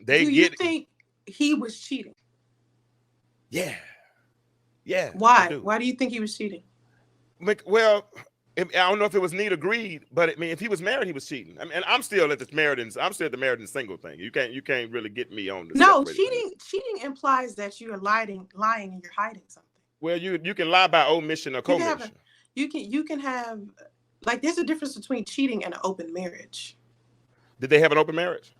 They Do you think he was cheating? Yeah. Yeah, I Why? do. Why do you think he was cheating? Well, I don't know if it was need agreed, but I mean, if he was married, he was cheating. I mean, and I'm still at I'm still at the married and single thing. You can't really get me on the No, separated thing. cheating implies that you're lying and you're hiding something. Well, you can lie by omission or You can have a, commission. you can have, like, there's a difference between cheating and an open marriage. Did they have an open marriage?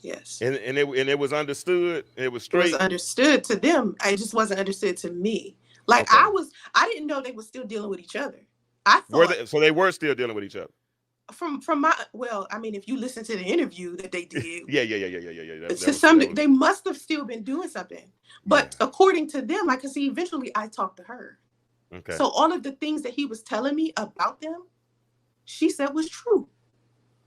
Yes. And it was understood. It was It was straight. understood to them. It just wasn't understood to me. Like, Okay. I didn't know they were still dealing with each other. I Were thought they? So they were still dealing with each other. from my, well, I mean, if you listen to the interview that they did, Yeah. to some, they must have still been doing something. But Yeah. according to them, I could see eventually I talked to her. Okay. So all of the things that he was telling me about them, she said was true.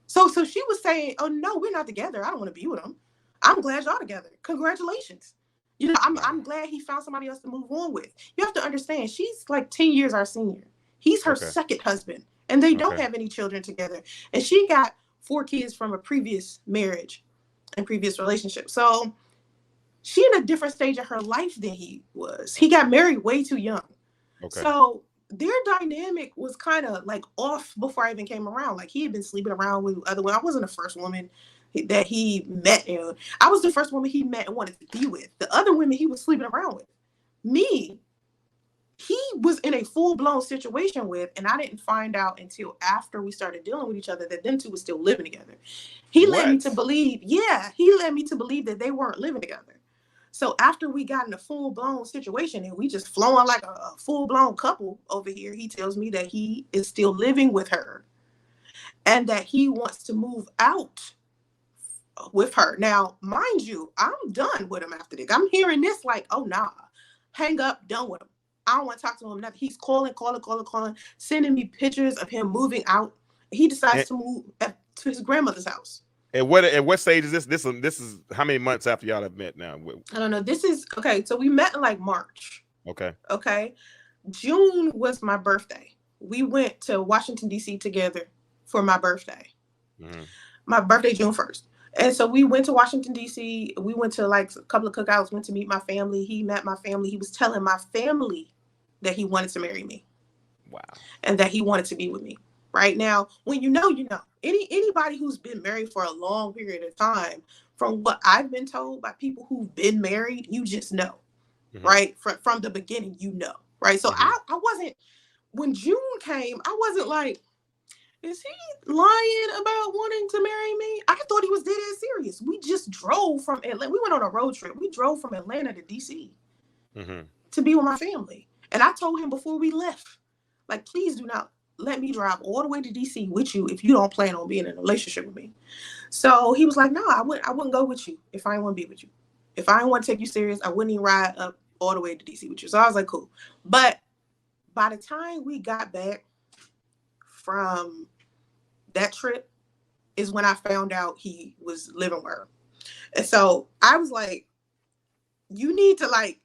So she was saying, "Oh no, we're not together. I don't want to be with him. I'm glad y'all together. Congratulations. You know, Wow. I'm glad he found somebody else to move on with." You have to understand, she's like 10 years our senior. He's her Okay. second husband, and they don't Okay. have any children together. And she got 4 kids from a previous marriage and previous relationship. So she in a different stage of her life than he was. He got married way too young. Okay. So their dynamic was kind of like off before I even came around. Like, he had been sleeping around with other women. I wasn't the first woman that he met, and I was the first woman he met and wanted to be with. The other women he was sleeping around with. Me, he was in a full-blown situation with, and I didn't find out until after we started dealing with each other that them two were still living together. He led me to What? believe, yeah, he led me to believe that they weren't living together. So after we got in a full-blown situation and we just flowing like a full-blown couple over here, he tells me that he is still living with her and that he wants to move out with her. Now, mind you, I'm done with him after this. I'm hearing this like, oh, nah, hang up, done with him. I don't want to talk to him nothing. He's calling, sending me pictures of him moving out. He decides And, to move to his grandmother's house. and what stage is this? This is how many months after y'all have met now? I don't know. This is okay. So we met in like March. Okay. Okay. June was my birthday. We went to Washington, D.C. together for my birthday. Mm-hmm. My birthday, June 1st. And so we went to Washington, D.C. We went to like a couple of cookouts, went to meet my family. He met my family. He was telling my family that he wanted to marry me. Wow. And that he wanted to be with me. Right now, when you know, you know. Anybody who's been married for a long period of time, from what I've been told by people who've been married, you just know. Mm-hmm. Right? From the beginning, you know. Right? So mm-hmm. I wasn't, when June came, I wasn't like, is he lying about wanting to marry me? I thought he was dead ass serious. We just drove from Atlanta. We went on a road trip. We drove from Atlanta to DC mm-hmm. to be with my family. And I told him before we left, like, please do not let me drive all the way to DC with you if you don't plan on being in a relationship with me. So he was like, no, I wouldn't go with you if I didn't want to be with you. If I didn't want to take you serious, I wouldn't even ride up all the way to DC with you. So I was like, cool. But by the time we got back from that trip is when I found out he was living with her. And so I was like, you need to like,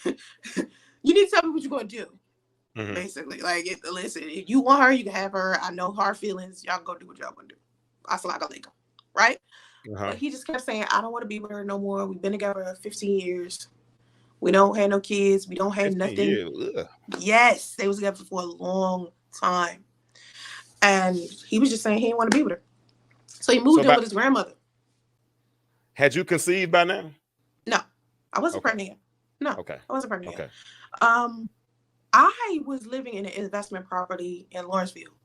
you need to tell me what you're going to do. Mm-hmm. Basically, like, listen, if you want her, you can have her. I know hard feelings. Y'all go do what y'all want to do. I feel like a Lego, right? Uh-huh. But he just kept saying, I don't want to be with her no more. We've been together 15 years. We don't have no kids. We don't have nothing. Yes, they was together for a long time. And he was just saying he didn't want to be with her. So he moved in with his grandmother. Had you conceived by now? No, I wasn't pregnant yet. No, okay. I wasn't pregnant yet. I was living in an investment property in Lawrenceville,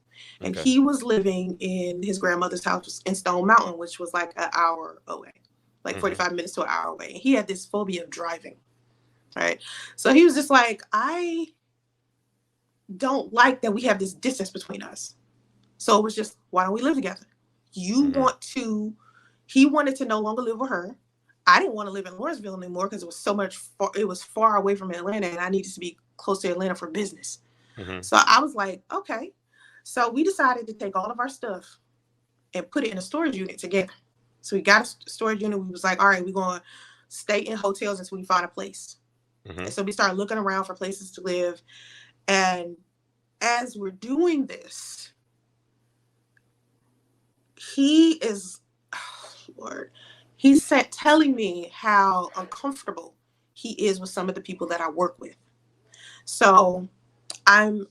and he was living in his grandmother's house in Stone Mountain, which was like an hour away, like 45 minutes to an hour away. And he had this phobia of driving, right? So he was just like, I don't like that we have this distance between us. So it was just, why don't we live together? You want to, he wanted to no longer live with her. I didn't want to live in Lawrenceville anymore because it was so much, it was far away from Atlanta, and I needed to be close to Atlanta for business. Mm-hmm. So I was like, okay. So we decided to take all of our stuff and put it in a storage unit together. So we got a storage unit. We was like, all right, we're going to stay in hotels until we find a place. Mm-hmm. And so we started looking around for places to live. And as we're doing this, he is, Lord. He's telling me how uncomfortable he is with some of the people that I work with. So I'm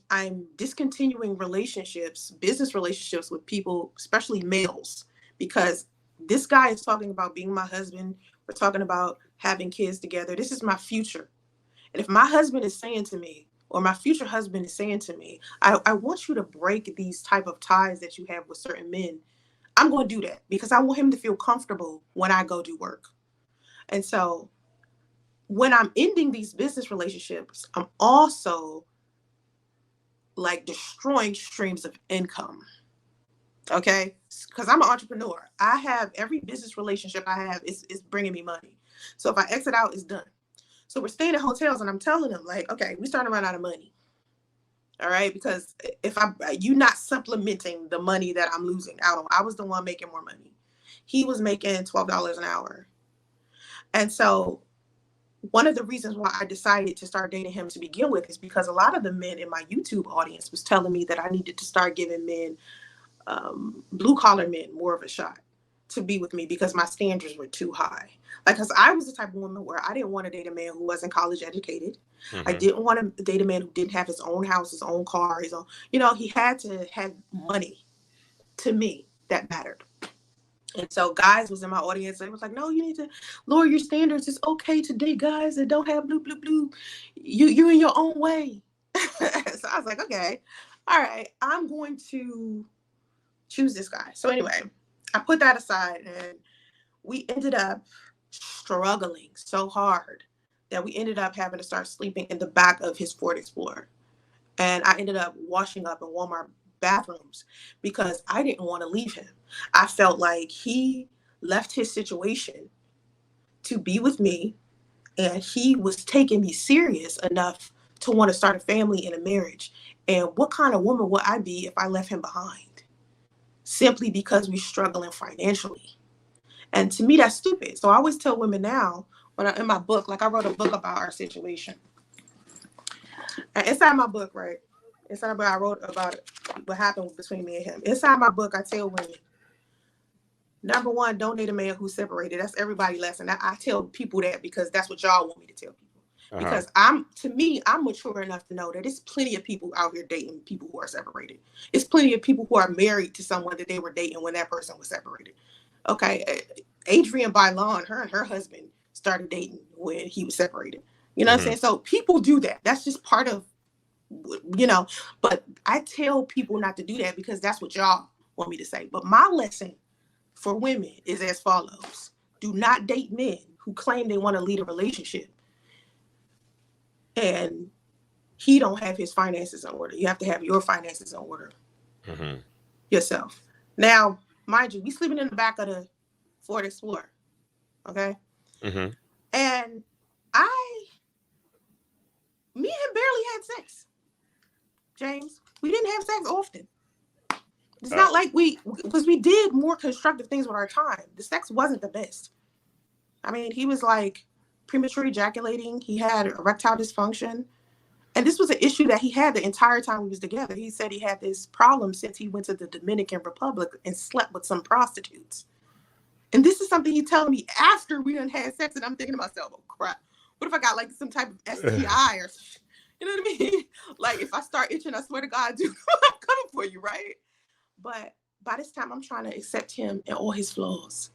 discontinuing relationships, business relationships with people, especially males, because this guy is talking about being my husband. We're talking about having kids together. This is my future. And if my husband is saying to me, or my future husband is saying to me, I want you to break these type of ties that you have with certain men, I'm going to do that because I want him to feel comfortable when I go do work. And so when I'm ending these business relationships, I'm also like destroying streams of income. Okay. Because I'm an entrepreneur. I have every business relationship I have is bringing me money. So if I exit out, it's done. So we're staying at hotels and I'm telling them like, okay, we're starting to run out of money. All right. Because if you're not supplementing the money that I'm losing out on, I was the one making more money. He was making $12 an hour. And so one of the reasons why I decided to start dating him to begin with is because a lot of the men in my YouTube audience was telling me that I needed to start giving men, blue collar men, more of a shot to be with me because my standards were too high. Like, because I was the type of woman where I didn't want to date a man who wasn't college educated. I didn't want to date a man who didn't have his own house, his own car, his own, he had to have money. To me, that mattered. And so guys was in my audience. They was like, no, you need to lower your standards. It's okay to date guys that don't have blue, blue, blue. You're in your own way. So I was like, okay, all right, I'm going to choose this guy. So anyway, I put that aside and we ended up struggling so hard that we ended up having to start sleeping in the back of his Ford Explorer. And I ended up washing up in Walmart bathrooms because I didn't want to leave him. I felt like he left his situation to be with me, and he was taking me serious enough to want to start a family and a marriage. And what kind of woman would I be if I left him behind? Simply because we're struggling financially. And to me, that's stupid. So I always tell women now, in my book, like I wrote a book about our situation. And inside my book, right? Inside my book, I wrote about what happened between me and him. Inside my book, I tell women, number one, don't date a man who's separated. That's everybody's lesson. I tell people that because that's what y'all want me to tell people. Because I'm mature enough to know that there's plenty of people out here dating people who are separated. It's plenty of people who are married to someone that they were dating when that person was separated. Okay, Adrienne Bailon, her and her husband started dating when he was separated. You know what I'm saying? So people do that. That's just part of, but I tell people not to do that because that's what y'all want me to say. But my lesson for women is as follows. Do not date men who claim they want to lead a relationship and he don't have his finances in order. You have to have your finances in order yourself. Now, mind you, we sleeping in the back of the Ford Explorer, okay? And me and him barely had sex, James. We didn't have sex often. It's not like because we did more constructive things with our time. The sex wasn't the best. I mean, he was like premature ejaculating. He had erectile dysfunction. And this was an issue that he had the entire time we was together. He said he had this problem since he went to the Dominican Republic and slept with some prostitutes. And this is something he's telling me after we done had sex. And I'm thinking to myself, oh, crap. What if I got like some type of STI or, you know what I mean? Like if I start itching, I swear to God, dude, I'm coming for you, right? But by this time, I'm trying to accept him and all his flaws.